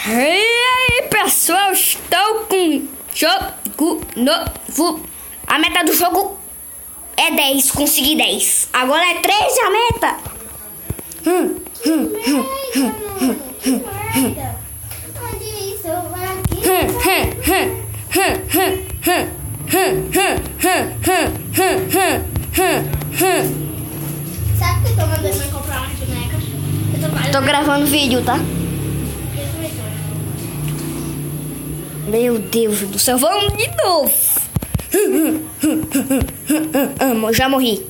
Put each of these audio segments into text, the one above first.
E aí, pessoal, estou com jogo novo. A meta do jogo é 10, consegui 10. Agora é 13 a meta. Sabe que eu tô mandando mãe comprar uma boneca? Tô gravando vídeo, tá? Meu Deus do céu, vamos de novo. Já morri.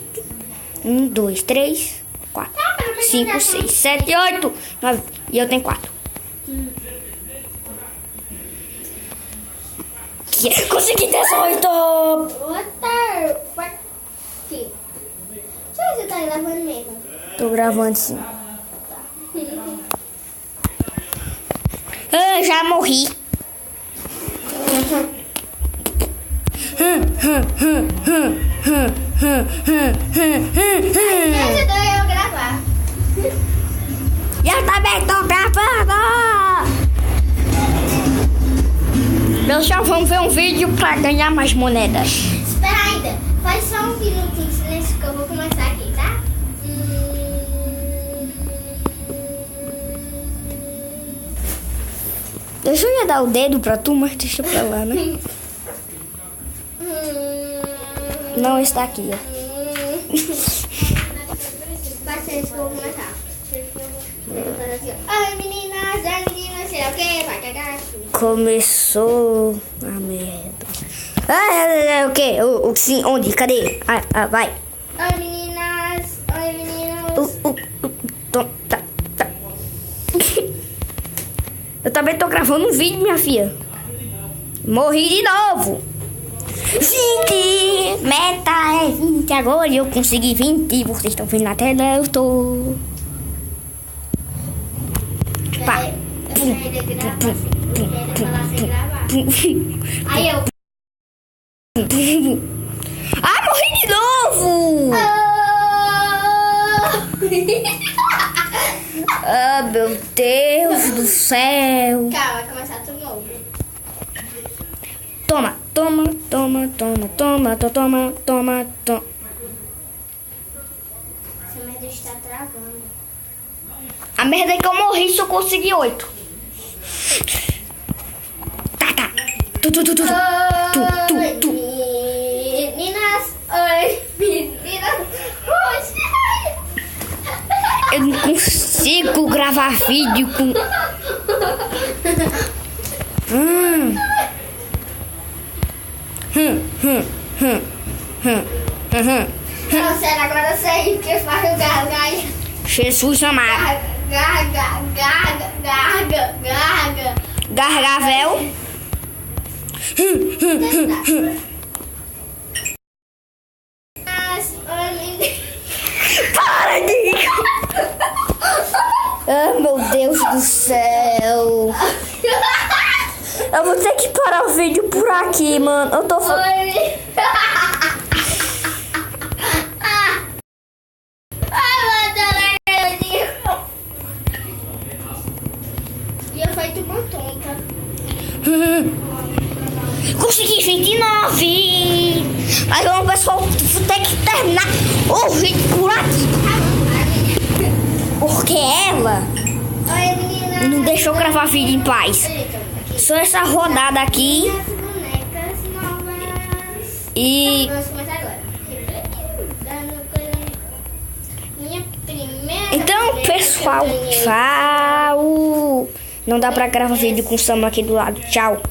1, 2, 3, 4, 5, 6, 7, 8, 9. E eu tenho 4. Consegui 18. Deixa eu ver se você tá gravando mesmo. Tô gravando sim. Já morri. Me ajudou eu a gravar. Já também tô gravando. Pessoal, vamos ver um vídeo pra ganhar mais moedas. Espera ainda. Faz só um minutinho de silêncio que eu vou começar aqui, tá? Deixa eu ia dar o dedo pra tu, mas deixa pra lá, né? Não está aqui, ó. Paciência que eu vou começar. Oi meninas, não sei o que, vai cagar. Começou a merda. É o quê? Sim, onde? Cadê? Vai. Oi meninas, oi meninos. Tá. Eu também tô gravando um vídeo, minha filha. Morri de novo. 20. Meta é 20 agora. Eu consegui 20. Vocês estão vendo na tela, eu tô. Pá. Aí eu. Morri de novo. Meu Deus do céu. Calma, vai começar tudo novo. Toma. Essa merda está travando. A merda é que eu morri e só consegui 8. Tá. Tu. Meninas, oi meninas. Eu não consigo gravar vídeo com... Não, sério, agora eu sei que faz o gargalho. Jesus amado. Gargavel. Para de... meu Deus do céu. Eu vou ter que parar o vídeo por aqui, mano. Eu tô falando... Consegui 29. Mas vamos, pessoal, vou ter que terminar o vídeo por aqui. Porque ela não deixou gravar vídeo em paz. Só essa rodada aqui. E... Vamos começar agora. Então, pessoal, tchau. Não dá pra gravar vídeo com o Samu aqui do lado. Tchau.